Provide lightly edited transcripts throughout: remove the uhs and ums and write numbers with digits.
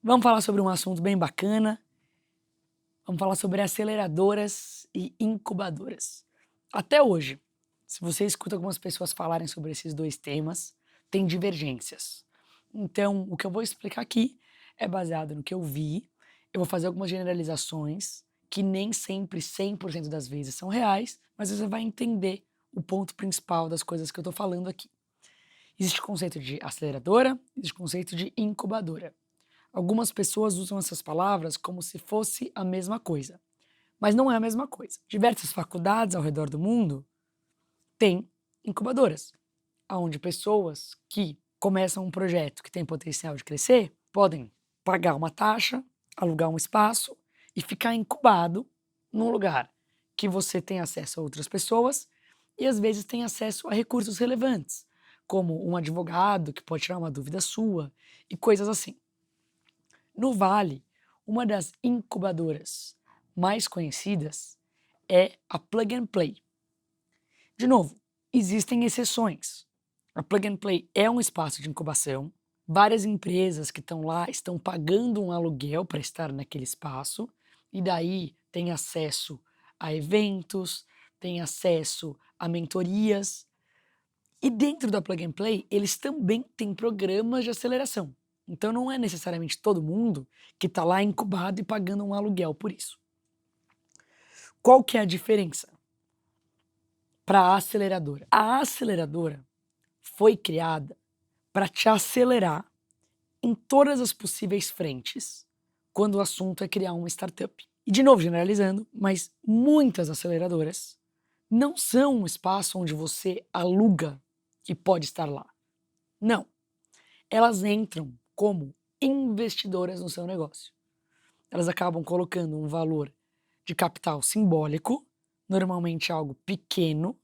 Vamos falar sobre um assunto bem bacana. Vamos falar sobre aceleradoras e incubadoras. Até hoje, se você escuta algumas pessoas falarem sobre esses dois temas, tem divergências. Então, o que eu vou explicar aqui é baseado no que eu vi. Eu vou fazer algumas generalizações que nem sempre 100% das vezes são reais, mas você vai entender o ponto principal das coisas que eu estou falando aqui. Existe o conceito de aceleradora, existe o conceito de incubadora. Algumas pessoas usam essas palavras como se fosse a mesma coisa, mas não é a mesma coisa. Diversas faculdades ao redor do mundo têm incubadoras, onde pessoas que começam um projeto que tem potencial de crescer podem pagar uma taxa, alugar um espaço e ficar incubado num lugar que você tem acesso a outras pessoas e às vezes tem acesso a recursos relevantes, como um advogado que pode tirar uma dúvida sua e coisas assim. No Vale, uma das incubadoras mais conhecidas é a Plug and Play. De novo, existem exceções. A Plug and Play é um espaço de incubação. Várias empresas que estão lá estão pagando um aluguel para estar naquele espaço e daí tem acesso a eventos, tem acesso a mentorias. E dentro da Plug and Play, eles também têm programas de aceleração. Então não é necessariamente todo mundo que está lá incubado e pagando um aluguel por isso. Qual que é a diferença para a aceleradora? A aceleradora foi criada para te acelerar em todas as possíveis frentes quando o assunto é criar uma startup. E de novo, generalizando, mas muitas aceleradoras não são um espaço onde você aluga e pode estar lá. Não. Elas entram como investidoras no seu negócio. Elas acabam colocando um valor de capital simbólico, normalmente algo pequeno,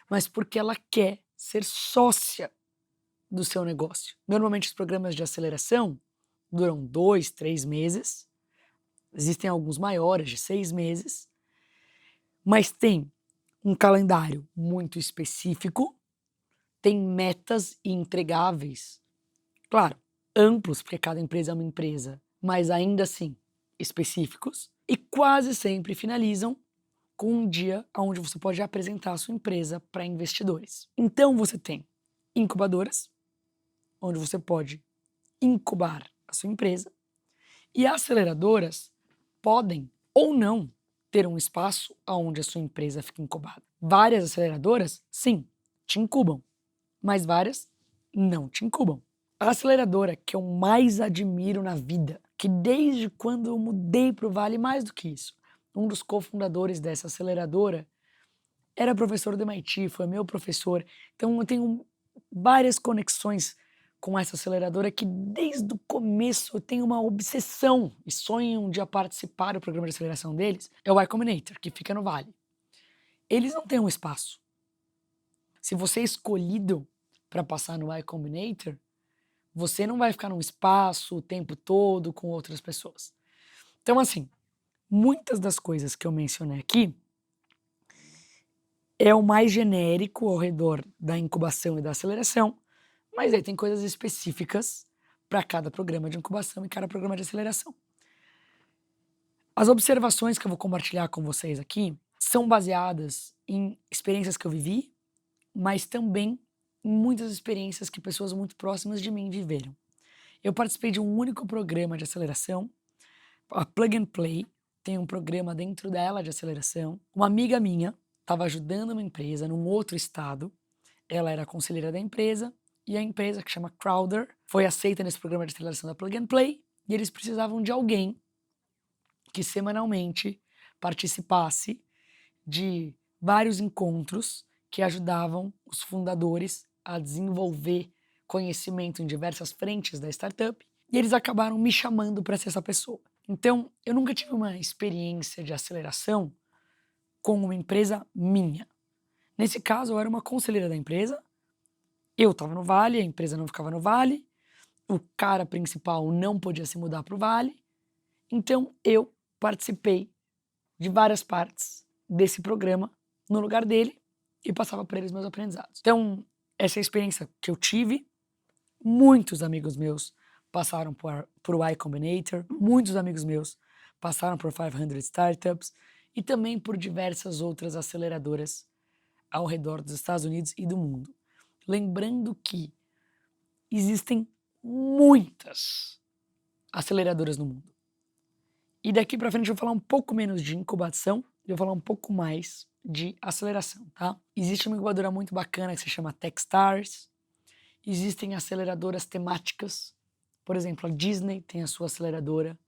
mas porque ela quer ser sócia do seu negócio. Normalmente os programas de aceleração duram 2, 3 meses, existem alguns maiores de 6 meses, mas tem um calendário muito específico, tem metas e entregáveis, claro, amplos, porque cada empresa é uma empresa, mas ainda assim específicos, e quase sempre finalizam com um dia onde você pode apresentar a sua empresa para investidores. Então você tem incubadoras, onde você pode incubar a sua empresa, e aceleradoras podem ou não ter um espaço onde a sua empresa fica incubada. Várias aceleradoras, sim, te incubam, mas várias não te incubam. A aceleradora que eu mais admiro na vida, que desde quando eu mudei para o Vale, mais do que isso, um dos cofundadores dessa aceleradora era professor do MIT, foi meu professor, então eu tenho várias conexões com essa aceleradora que desde o começo eu tenho uma obsessão e sonho um dia participar do programa de aceleração deles, é o Y Combinator, que fica no Vale. Eles não têm um espaço. Se você é escolhido para passar no Y Combinator, você não vai ficar num espaço o tempo todo com outras pessoas. Então, assim, muitas das coisas que eu mencionei aqui é o mais genérico ao redor da incubação e da aceleração, mas aí tem coisas específicas para cada programa de incubação e cada programa de aceleração. As observações que eu vou compartilhar com vocês aqui são baseadas em experiências que eu vivi, mas também em muitas experiências que pessoas muito próximas de mim viveram. Eu participei de um único programa de aceleração, a Plug and Play, tem um programa dentro dela de aceleração. Uma amiga minha estava ajudando uma empresa num outro estado, ela era a conselheira da empresa, e a empresa, que chama Crowder, foi aceita nesse programa de aceleração da Plug and Play, e eles precisavam de alguém que semanalmente participasse de vários encontros que ajudavam os fundadores a desenvolver conhecimento em diversas frentes da startup, e eles acabaram me chamando para ser essa pessoa. Então, eu nunca tive uma experiência de aceleração com uma empresa minha. Nesse caso, eu era uma conselheira da empresa, eu estava no Vale, a empresa não ficava no Vale, o cara principal não podia se mudar para o Vale, então eu participei de várias partes desse programa no lugar dele e passava para eles meus aprendizados. Então, essa é a experiência que eu tive. Muitos amigos meus passaram por Y Combinator, muitos amigos meus passaram por 500 Startups e também por diversas outras aceleradoras ao redor dos Estados Unidos e do mundo. Lembrando que existem muitas aceleradoras no mundo. E daqui para frente eu vou falar um pouco menos de incubação e vou falar um pouco mais de aceleração, tá? Existe uma incubadora muito bacana que se chama Techstars. Existem aceleradoras temáticas. Por exemplo, a Disney tem a sua aceleradora.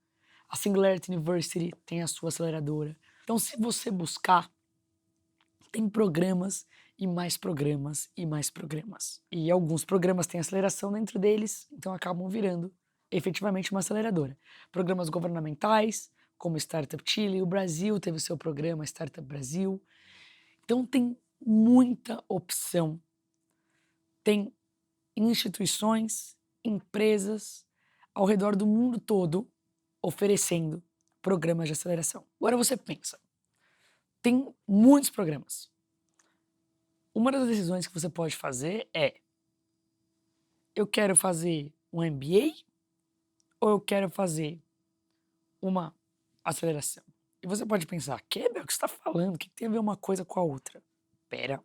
A Singularity University tem a sua aceleradora. Então, se você buscar, tem programas e mais programas e mais programas. E alguns programas têm aceleração dentro deles, então acabam virando efetivamente uma aceleradora. Programas governamentais, como Startup Chile, o Brasil teve o seu programa Startup Brasil. Então tem muita opção. Tem instituições, empresas ao redor do mundo todo oferecendo programas de aceleração. Agora você pensa, tem muitos programas. Uma das decisões que você pode fazer é: eu quero fazer um MBA ou eu quero fazer uma aceleração? E você pode pensar, Bel, o que você está falando? O que tem a ver uma coisa com a outra? Pera.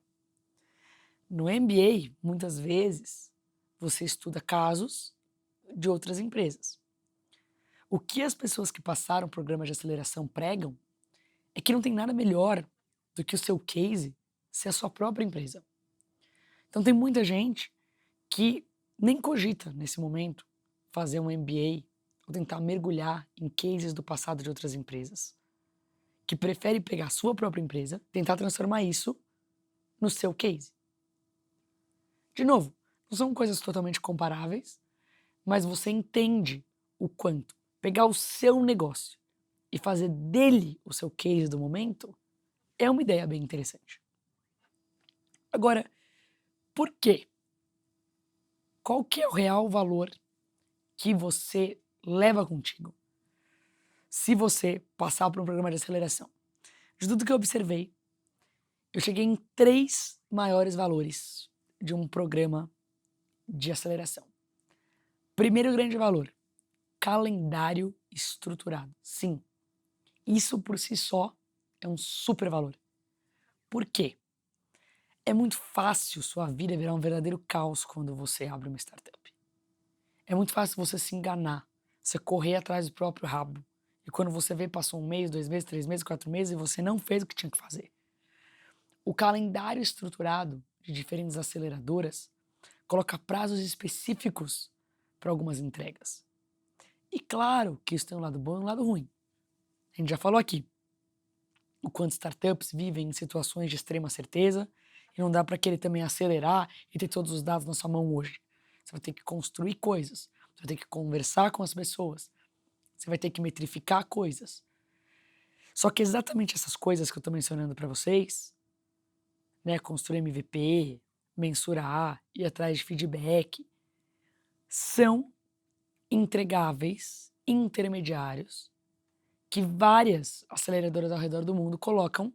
No MBA, muitas vezes, você estuda casos de outras empresas. O que as pessoas que passaram programas de aceleração pregam é que não tem nada melhor do que o seu case ser a sua própria empresa. Então tem muita gente que nem cogita, nesse momento, fazer um MBA ou tentar mergulhar em cases do passado de outras empresas, que prefere pegar a sua própria empresa, tentar transformar isso no seu case. De novo, não são coisas totalmente comparáveis, mas você entende o quanto pegar o seu negócio e fazer dele o seu case do momento é uma ideia bem interessante. Agora, por quê? Qual que é o real valor que você leva contigo se você passar por um programa de aceleração? De tudo que eu observei, eu cheguei em 3 maiores valores de um programa de aceleração. Primeiro grande valor, calendário estruturado. Sim, isso por si só é um super valor. Por quê? É muito fácil sua vida virar um verdadeiro caos quando você abre uma startup. É muito fácil você se enganar, você correr atrás do próprio rabo. E quando você vê, passou 1 mês, 2 meses, 3 meses, 4 meses e você não fez o que tinha que fazer. O calendário estruturado de diferentes aceleradoras coloca prazos específicos para algumas entregas. E claro que isso tem um lado bom e um lado ruim. A gente já falou aqui o quanto startups vivem em situações de extrema certeza e não dá para querer também acelerar e ter todos os dados na sua mão hoje. Você vai ter que construir coisas, você vai ter que conversar com as pessoas, você vai ter que metrificar coisas. Só que exatamente essas coisas que eu estou mencionando para vocês, né, construir MVP, mensurar, ir atrás de feedback, são entregáveis intermediários que várias aceleradoras ao redor do mundo colocam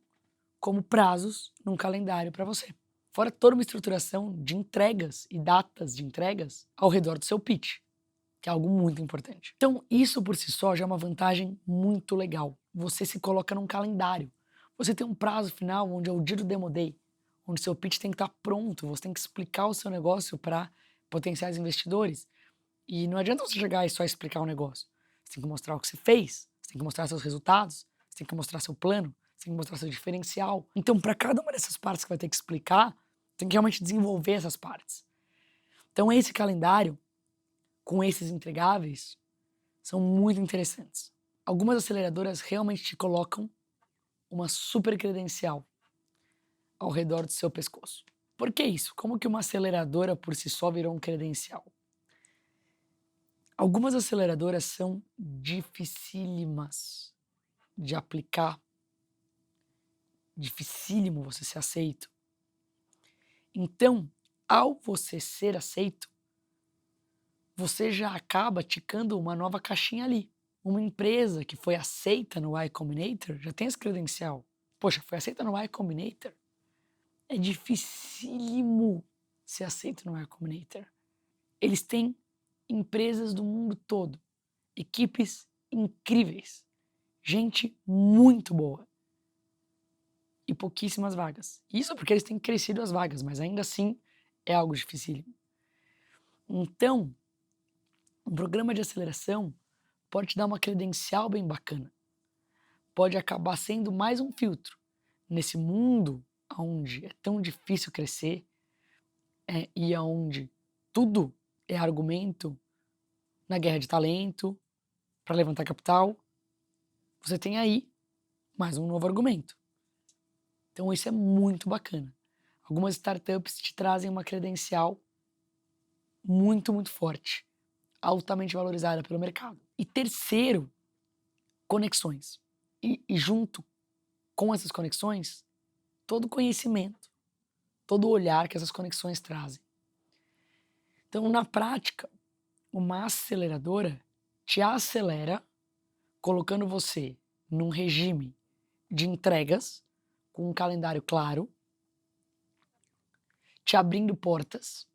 como prazos num calendário para você. Fora toda uma estruturação de entregas e datas de entregas ao redor do seu pitch, que é algo muito importante. Então, isso por si só já é uma vantagem muito legal. Você se coloca num calendário. Você tem um prazo final onde é o dia do Demo Day, onde seu pitch tem que estar pronto, você tem que explicar o seu negócio para potenciais investidores. E não adianta você chegar e só explicar o negócio. Você tem que mostrar o que você fez, você tem que mostrar seus resultados, você tem que mostrar seu plano, você tem que mostrar seu diferencial. Então, para cada uma dessas partes que vai ter que explicar, tem que realmente desenvolver essas partes. Então, esse calendário, com esses entregáveis, são muito interessantes. Algumas aceleradoras realmente te colocam uma super credencial ao redor do seu pescoço. Por que isso? Como que uma aceleradora por si só virou um credencial? Algumas aceleradoras são dificílimas de aplicar, dificílimo você ser aceito. Então, ao você ser aceito, você já acaba ticando uma nova caixinha ali. Uma empresa que foi aceita no Y Combinator já tem esse credencial. Poxa, foi aceita no Y Combinator? É dificílimo ser aceito no Y Combinator. Eles têm empresas do mundo todo, equipes incríveis, gente muito boa e pouquíssimas vagas. Isso porque eles têm crescido as vagas, mas ainda assim é algo dificílimo. Então, um programa de aceleração pode te dar uma credencial bem bacana. Pode acabar sendo mais um filtro nesse mundo onde é tão difícil crescer e onde tudo é argumento na guerra de talento, para levantar capital. Você tem aí mais um novo argumento. Então isso é muito bacana. Algumas startups te trazem uma credencial muito, muito forte, altamente valorizada pelo mercado. E terceiro, conexões. E junto com essas conexões, todo o conhecimento, todo o olhar que essas conexões trazem. Então, na prática, uma aceleradora te acelera, colocando você num regime de entregas, com um calendário claro, te abrindo portas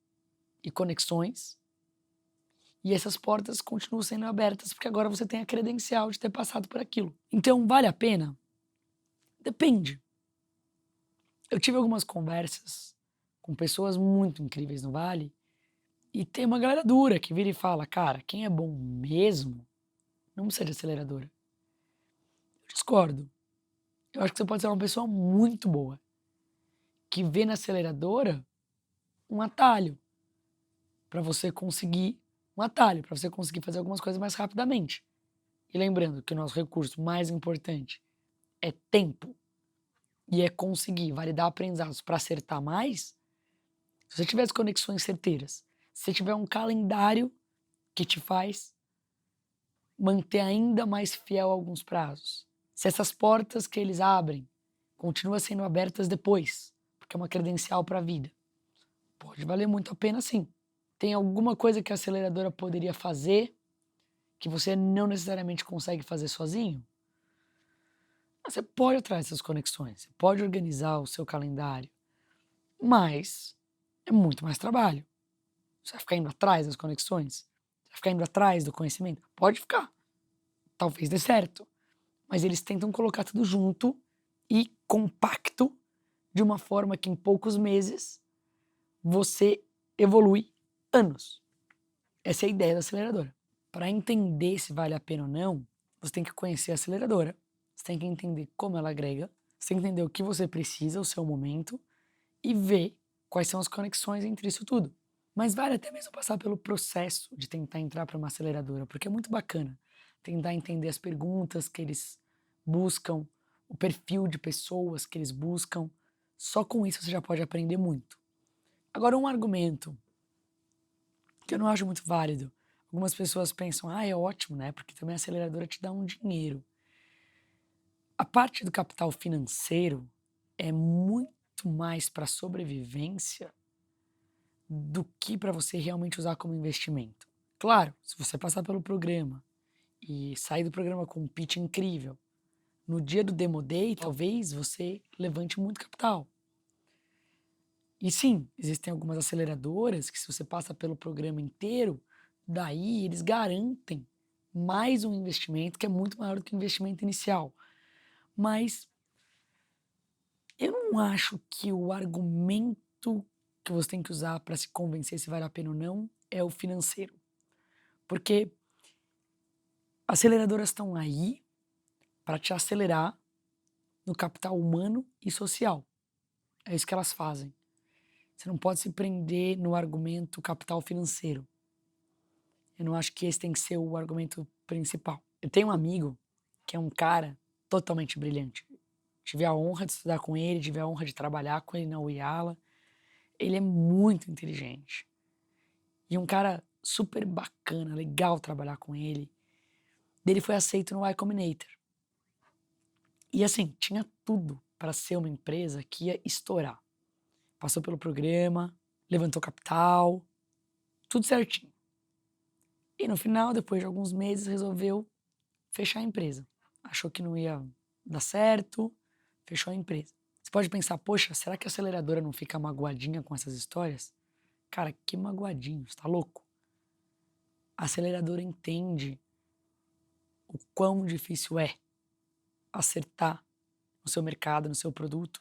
e conexões, e essas portas continuam sendo abertas porque agora você tem a credencial de ter passado por aquilo. Então, vale a pena? Depende. Eu tive algumas conversas com pessoas muito incríveis no Vale e tem uma galera dura que vira e fala, cara, quem é bom mesmo não precisa de aceleradora. Eu discordo. Eu acho que você pode ser uma pessoa muito boa que vê na aceleradora um atalho para você conseguir fazer algumas coisas mais rapidamente. E lembrando que o nosso recurso mais importante é tempo e é conseguir validar aprendizados para acertar mais. Se você tiver as conexões certeiras, se você tiver um calendário que te faz manter ainda mais fiel a alguns prazos, se essas portas que eles abrem continuam sendo abertas depois, porque é uma credencial para a vida, pode valer muito a pena sim. Tem alguma coisa que a aceleradora poderia fazer que você não necessariamente consegue fazer sozinho? Você pode atrás dessas conexões, você pode organizar o seu calendário, mas é muito mais trabalho. Você vai ficar indo atrás das conexões? Você vai ficar indo atrás do conhecimento? Pode ficar. Talvez dê certo. Mas eles tentam colocar tudo junto e compacto de uma forma que em poucos meses você evolui anos. Essa é a ideia da aceleradora. Para entender se vale a pena ou não, você tem que conhecer a aceleradora, você tem que entender como ela agrega, você tem que entender o que você precisa, o seu momento, e ver quais são as conexões entre isso tudo. Mas vale até mesmo passar pelo processo de tentar entrar para uma aceleradora, porque é muito bacana tentar entender as perguntas que eles buscam, o perfil de pessoas que eles buscam. Só com isso você já pode aprender muito. Agora, um argumento que eu não acho muito válido. Algumas pessoas pensam, é ótimo, né? Porque também a aceleradora te dá um dinheiro. A parte do capital financeiro é muito mais para sobrevivência do que para você realmente usar como investimento. Claro, se você passar pelo programa e sair do programa com um pitch incrível, no dia do Demo Day, talvez você levante muito capital. E sim, existem algumas aceleradoras que se você passa pelo programa inteiro, daí eles garantem mais um investimento que é muito maior do que o investimento inicial. Mas eu não acho que o argumento que você tem que usar para se convencer se vale a pena ou não é o financeiro. Porque aceleradoras estão aí para te acelerar no capital humano e social. É isso que elas fazem. Você não pode se prender no argumento capital financeiro. Eu não acho que esse tem que ser o argumento principal. Eu tenho um amigo que é um cara totalmente brilhante. Tive a honra de estudar com ele, tive a honra de trabalhar com ele na UIALA. Ele é muito inteligente. E um cara super bacana, legal trabalhar com ele. Ele foi aceito no Y Combinator. E assim, tinha tudo para ser uma empresa que ia estourar. Passou pelo programa, levantou capital, tudo certinho. E no final, depois de alguns meses, resolveu fechar a empresa. Achou que não ia dar certo, fechou a empresa. Você pode pensar, poxa, será que a aceleradora não fica magoadinha com essas histórias? Cara, que magoadinho, você tá louco? a aceleradora entende o quão difícil é acertar no seu mercado, no seu produto,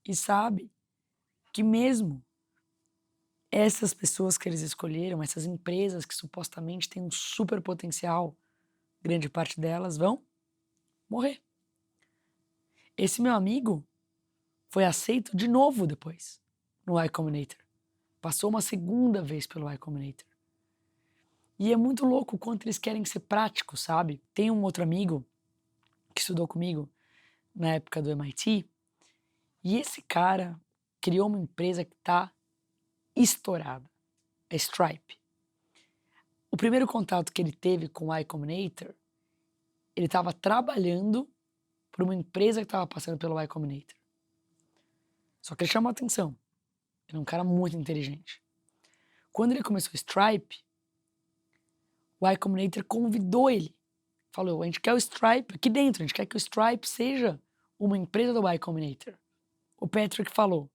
e sabe que mesmo essas pessoas que eles escolheram, essas empresas que supostamente têm um super potencial, grande parte delas vão morrer. Esse meu amigo foi aceito de novo depois no Y Combinator. Passou uma segunda vez pelo Y Combinator. E é muito louco o quanto eles querem ser práticos, sabe? Tem um outro amigo que estudou comigo na época do MIT, e esse cara criou uma empresa que tá estourada, a Stripe. O primeiro contato que ele teve com o Y Combinator, ele estava trabalhando para uma empresa que estava passando pelo Y Combinator. Só que ele chamou a atenção. Ele é um cara muito inteligente. Quando ele começou a Stripe, o Y Combinator convidou ele. Falou, a gente quer o Stripe aqui dentro, a gente quer que o Stripe seja uma empresa do Y Combinator. O Patrick falou,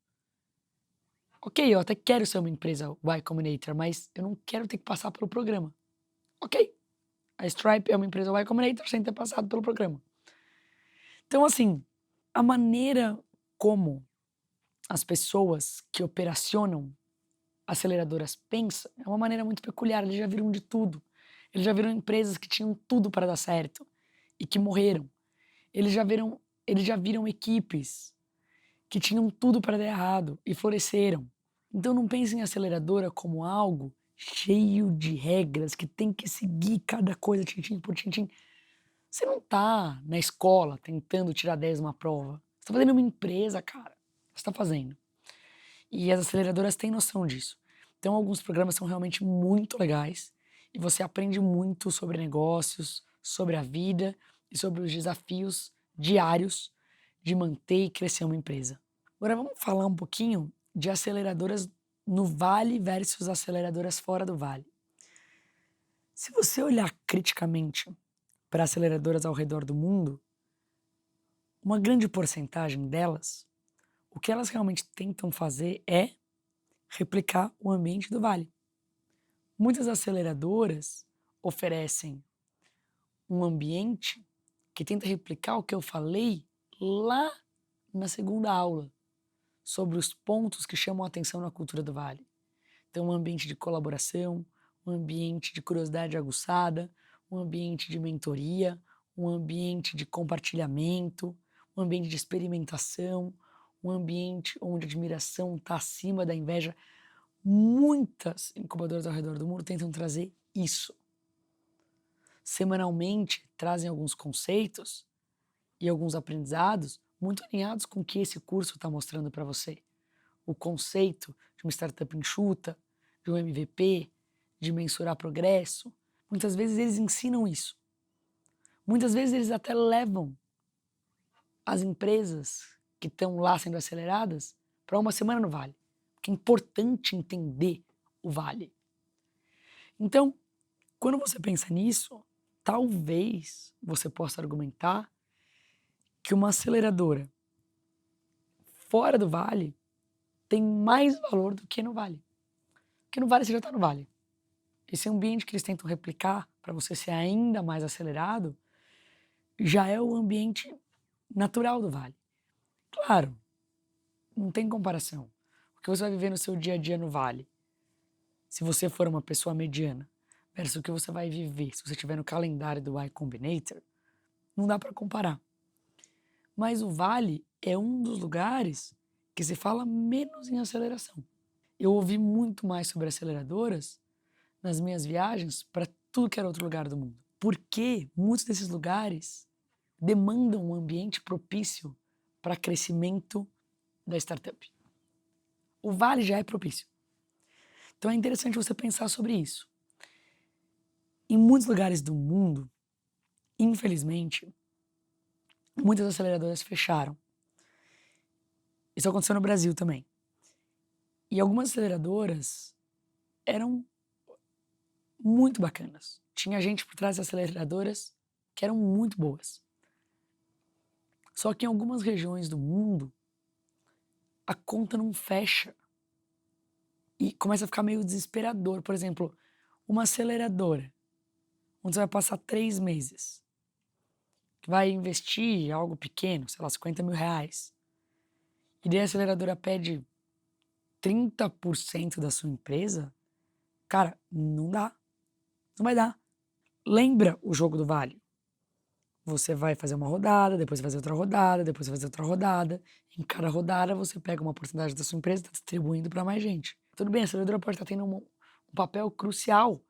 ok, eu até quero ser uma empresa Y Combinator, mas eu não quero ter que passar pelo programa. Ok, a Stripe é uma empresa Y Combinator sem ter passado pelo programa. Então, assim, a maneira como as pessoas que operacionam aceleradoras pensam é uma maneira muito peculiar. Eles já viram de tudo. Eles já viram empresas que tinham tudo para dar certo e que morreram. Eles já viram equipes que tinham tudo para dar errado e floresceram. Então não pense em aceleradora como algo cheio de regras que tem que seguir cada coisa tintim por tintim. Você não tá na escola tentando tirar 10 numa prova. Você tá fazendo uma empresa, cara. Você tá fazendo. E as aceleradoras têm noção disso. Então alguns programas são realmente muito legais e você aprende muito sobre negócios, sobre a vida e sobre os desafios diários de manter e crescer uma empresa. Agora vamos falar um pouquinho de aceleradoras no Vale versus aceleradoras fora do Vale. Se você olhar criticamente para aceleradoras ao redor do mundo, uma grande porcentagem delas, o que elas realmente tentam fazer é replicar o ambiente do Vale. Muitas aceleradoras oferecem um ambiente que tenta replicar o que eu falei lá na segunda aula, sobre os pontos que chamam a atenção na cultura do Vale. Então, um ambiente de colaboração, um ambiente de curiosidade aguçada, um ambiente de mentoria, um ambiente de compartilhamento, um ambiente de experimentação, um ambiente onde a admiração está acima da inveja. Muitas incubadoras ao redor do mundo tentam trazer isso. Semanalmente, trazem alguns conceitos e alguns aprendizados muito alinhados com o que esse curso está mostrando para você. O conceito de uma startup enxuta, de um MVP, de mensurar progresso. Muitas vezes eles ensinam isso. Muitas vezes eles até levam as empresas que estão lá sendo aceleradas para uma semana no Vale. Porque é importante entender o Vale. Então, quando você pensa nisso, talvez você possa argumentar que uma aceleradora fora do Vale tem mais valor do que no Vale. Porque no Vale você já está no Vale. Esse ambiente que eles tentam replicar para você ser ainda mais acelerado já é o ambiente natural do Vale. Claro, não tem comparação. O que você vai viver no seu dia a dia no Vale, se você for uma pessoa mediana, versus o que você vai viver se você estiver no calendário do Y Combinator, não dá para comparar. Mas o Vale é um dos lugares que se fala menos em aceleração. Eu ouvi muito mais sobre aceleradoras nas minhas viagens para tudo que era outro lugar do mundo. Porque muitos desses lugares demandam um ambiente propício para crescimento da startup. O Vale já é propício. Então é interessante você pensar sobre isso. Em muitos lugares do mundo, infelizmente, muitas aceleradoras fecharam. Isso aconteceu no Brasil também. E algumas aceleradoras eram muito bacanas. Tinha gente por trás das aceleradoras que eram muito boas. Só que em algumas regiões do mundo, a conta não fecha. E começa a ficar meio desesperador. Por exemplo, uma aceleradora onde você vai passar 3 meses, que vai investir algo pequeno, sei lá, 50 mil reais, e daí a aceleradora pede 30% da sua empresa, cara, não dá, não vai dar. Lembra o jogo do vale? Você vai fazer uma rodada, depois vai fazer outra rodada, depois vai fazer outra rodada. Em cada rodada você pega uma porcentagem da sua empresa e está distribuindo para mais gente. Tudo bem, a aceleradora pode estar tendo um papel crucial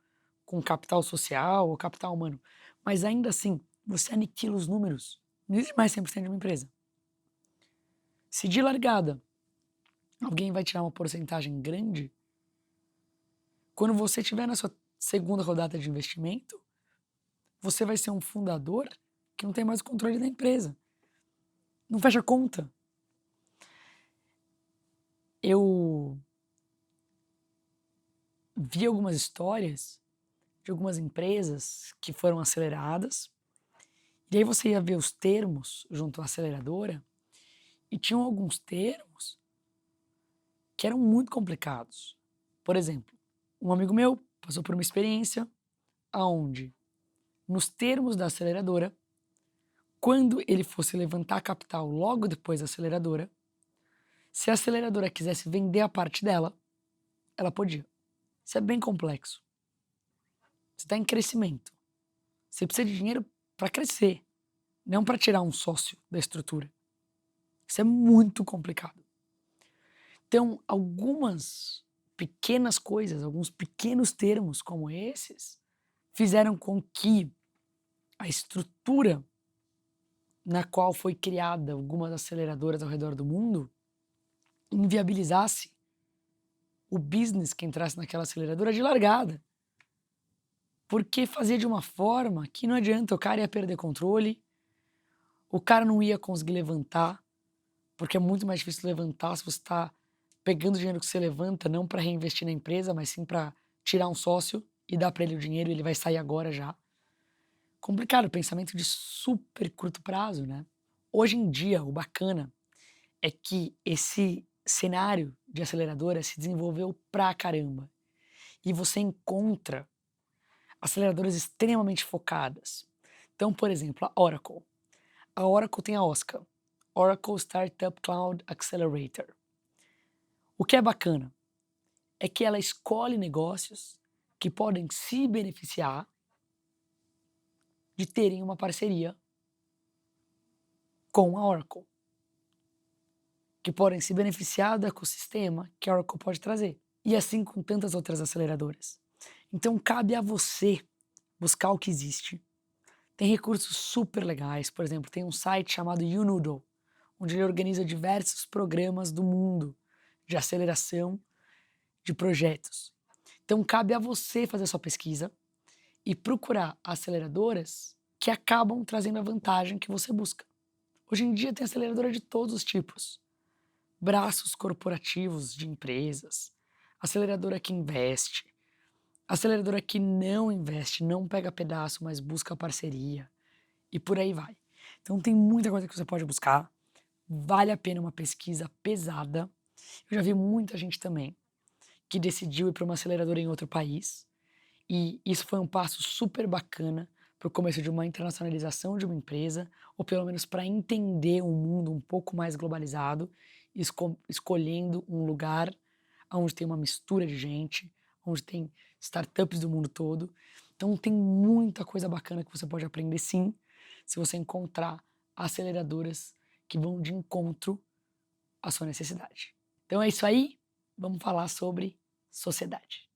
com capital social ou capital humano, mas ainda assim, você aniquila os números. Não existe mais 100% de uma empresa. Se de largada alguém vai tirar uma porcentagem grande, quando você estiver na sua segunda rodada de investimento, você vai ser um fundador que não tem mais o controle da empresa. Não fecha conta. Eu vi algumas histórias de algumas empresas que foram aceleradas, e aí você ia ver os termos junto à aceleradora, e tinham alguns termos que eram muito complicados. Por exemplo, um amigo meu passou por uma experiência onde, nos termos da aceleradora, quando ele fosse levantar capital logo depois da aceleradora, se a aceleradora quisesse vender a parte dela, ela podia. Isso é bem complexo. Você está em crescimento. Você precisa de dinheiro para crescer, não para tirar um sócio da estrutura. Isso é muito complicado. Então, algumas pequenas coisas, alguns pequenos termos como esses, fizeram com que a estrutura na qual foi criada algumas aceleradoras ao redor do mundo inviabilizasse o business que entrasse naquela aceleradora de largada. Porque fazia de uma forma que não adianta, o cara ia perder controle, o cara não ia conseguir levantar, porque é muito mais difícil levantar se você está pegando o dinheiro que você levanta, não para reinvestir na empresa, mas sim para tirar um sócio e dar para ele o dinheiro e ele vai sair agora já. Complicado, pensamento de super curto prazo, né? Hoje em dia, o bacana é que esse cenário de aceleradora se desenvolveu pra caramba. E você encontra aceleradoras extremamente focadas. Então, por exemplo, a Oracle. A Oracle tem a OSCA, Oracle Startup Cloud Accelerator. O que é bacana é que ela escolhe negócios que podem se beneficiar de terem uma parceria com a Oracle, que podem se beneficiar do ecossistema que a Oracle pode trazer. E assim com tantas outras aceleradoras. Então cabe a você buscar o que existe. Tem recursos super legais, por exemplo, tem um site chamado YouNoodle, onde ele organiza diversos programas do mundo de aceleração de projetos. Então cabe a você fazer a sua pesquisa e procurar aceleradoras que acabam trazendo a vantagem que você busca. Hoje em dia tem aceleradora de todos os tipos. Braços corporativos de empresas, aceleradora que investe, aceleradora que não investe, não pega pedaço, mas busca parceria, e por aí vai. Então tem muita coisa que você pode buscar, vale a pena uma pesquisa pesada. Eu já vi muita gente também que decidiu ir para uma aceleradora em outro país, e isso foi um passo super bacana para o começo de uma internacionalização de uma empresa, ou pelo menos para entender um mundo um pouco mais globalizado, escolhendo um lugar onde tem uma mistura de gente, onde tem startups do mundo todo. Então tem muita coisa bacana que você pode aprender sim, se você encontrar aceleradoras que vão de encontro à sua necessidade. Então é isso aí, vamos falar sobre sociedade.